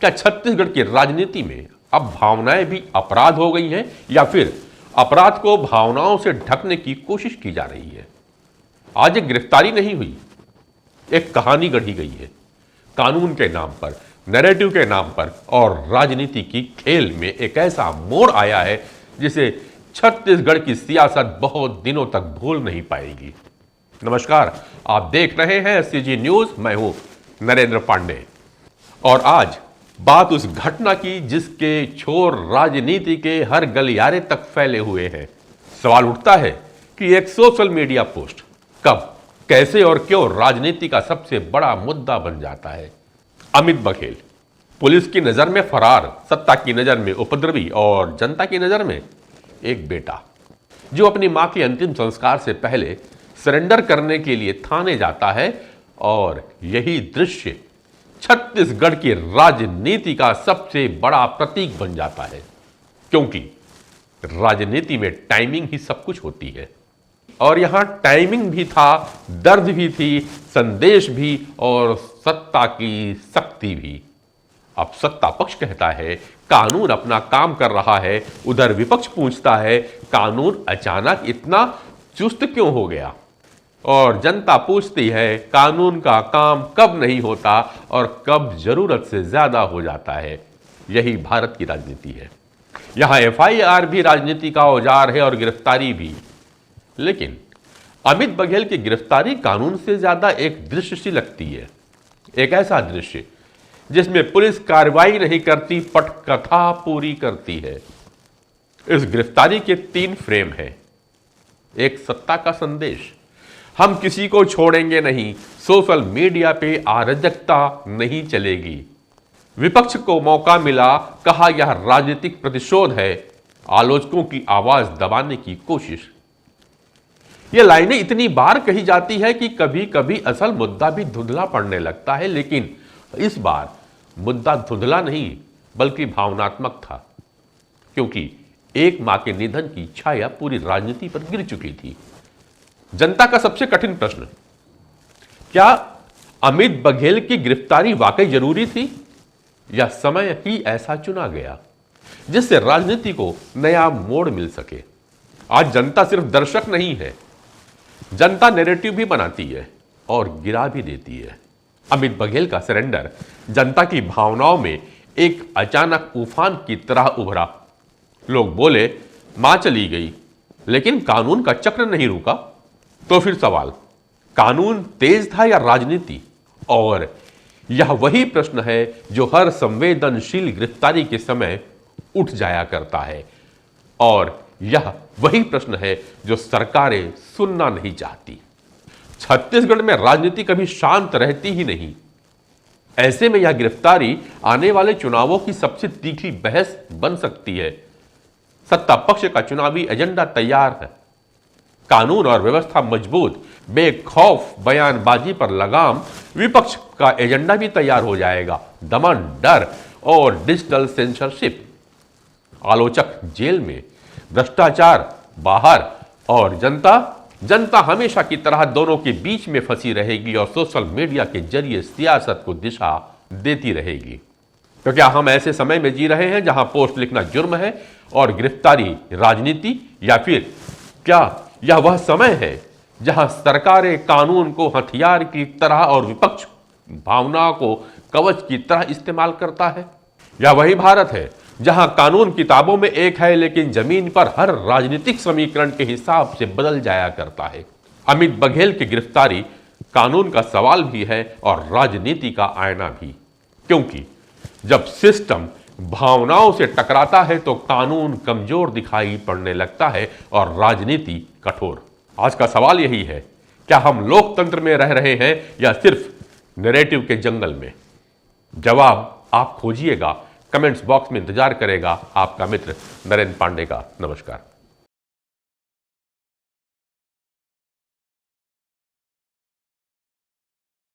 क्या छत्तीसगढ़ की राजनीति में अब भावनाएं भी अपराध हो गई हैं या फिर अपराध को भावनाओं से ढकने की कोशिश की जा रही है? आज एक गिरफ्तारी नहीं हुई, एक कहानी गढ़ी गई है कानून के नाम पर, नैरेटिव के नाम पर, और राजनीति की खेल में एक ऐसा मोड़ आया है जिसे छत्तीसगढ़ की सियासत बहुत दिनों तक भूल नहीं पाएगी। नमस्कार, आप देख रहे हैं एससीजी न्यूज। मैं हूं नरेंद्र पांडे और आज बात उस घटना की जिसके छोर राजनीति के हर गलियारे तक फैले हुए हैं। सवाल उठता है कि एक सोशल मीडिया पोस्ट कब, कैसे और क्यों राजनीति का सबसे बड़ा मुद्दा बन जाता है। अमित बघेल पुलिस की नजर में फरार, सत्ता की नजर में उपद्रवी और जनता की नजर में एक बेटा जो अपनी मां के अंतिम संस्कार से पहले सरेंडर करने के लिए थाने जाता है। और यही दृश्य छत्तीसगढ़ की राजनीति का सबसे बड़ा प्रतीक बन जाता है, क्योंकि राजनीति में टाइमिंग ही सब कुछ होती है। और यहां टाइमिंग भी था, दर्द भी थी, संदेश भी और सत्ता की शक्ति भी। अब सत्ता पक्ष कहता है कानून अपना काम कर रहा है, उधर विपक्ष पूछता है कानून अचानक इतना चुस्त क्यों हो गया, और जनता पूछती है कानून का काम कब नहीं होता और कब जरूरत से ज्यादा हो जाता है। यही भारत की राजनीति है। यहां एफआईआर भी राजनीति का औजार है और गिरफ्तारी भी। लेकिन अमित बघेल की गिरफ्तारी कानून से ज्यादा एक दृश्य सी लगती है, एक ऐसा दृश्य जिसमें पुलिस कार्रवाई नहीं करती, पटकथा पूरी करती है। इस गिरफ्तारी के 3 फ्रेम हैं। एक, सत्ता का संदेश, हम किसी को छोड़ेंगे नहीं, सोशल मीडिया पे अराजकता नहीं चलेगी। विपक्ष को मौका मिला, कहा यह राजनीतिक प्रतिशोध है, आलोचकों की आवाज दबाने की कोशिश। यह लाइनें इतनी बार कही जाती है कि कभी कभी असल मुद्दा भी धुंधला पड़ने लगता है। लेकिन इस बार मुद्दा धुंधला नहीं बल्कि भावनात्मक था, क्योंकि एक मां के निधन की छाया पूरी राजनीति पर गिर चुकी थी। जनता का सबसे कठिन प्रश्न, क्या अमित बघेल की गिरफ्तारी वाकई जरूरी थी या समय ही ऐसा चुना गया जिससे राजनीति को नया मोड़ मिल सके? आज जनता सिर्फ दर्शक नहीं है, जनता नैरेटिव भी बनाती है और गिरा भी देती है। अमित बघेल का सरेंडर जनता की भावनाओं में एक अचानक तूफान की तरह उभरा। लोग बोले मां चली गई, लेकिन कानून का चक्र नहीं रुका। तो फिर सवाल, कानून तेज था या राजनीति? और यह वही प्रश्न है जो हर संवेदनशील गिरफ्तारी के समय उठ जाया करता है, और यह वही प्रश्न है जो सरकारें सुनना नहीं चाहती। छत्तीसगढ़ में राजनीति कभी शांत रहती ही नहीं। ऐसे में यह गिरफ्तारी आने वाले चुनावों की सबसे तीखी बहस बन सकती है। सत्ता पक्ष का चुनावी एजेंडा तैयार है, कानून और व्यवस्था मजबूत, बेखौफ बयानबाजी पर लगाम। विपक्ष का एजेंडा भी तैयार हो जाएगा, दमन, डर और डिजिटल सेंसरशिप। आलोचक जेल में, भ्रष्टाचार बाहर, और जनता हमेशा की तरह दोनों के बीच में फंसी रहेगी और सोशल मीडिया के जरिए सियासत को दिशा देती रहेगी। तो क्या हम ऐसे समय में जी रहे हैं जहां पोस्ट लिखना जुर्म है और गिरफ्तारी राजनीति, या फिर क्या यह वह समय है जहां सरकारें कानून को हथियार की तरह और विपक्ष भावना को कवच की तरह इस्तेमाल करता है? यह वही भारत है जहां कानून किताबों में एक है लेकिन जमीन पर हर राजनीतिक समीकरण के हिसाब से बदल जाया करता है। अमित बघेल की गिरफ्तारी कानून का सवाल भी है और राजनीति का आईना भी, क्योंकि जब सिस्टम भावनाओं से टकराता है तो कानून कमजोर दिखाई पड़ने लगता है और राजनीति कठोर। आज का सवाल यही है, क्या हम लोकतंत्र में रह रहे हैं या सिर्फ नैरेटिव के जंगल में? जवाब आप खोजिएगा, कमेंट्स बॉक्स में इंतजार करेगा आपका मित्र नरेंद्र पांडे का। नमस्कार।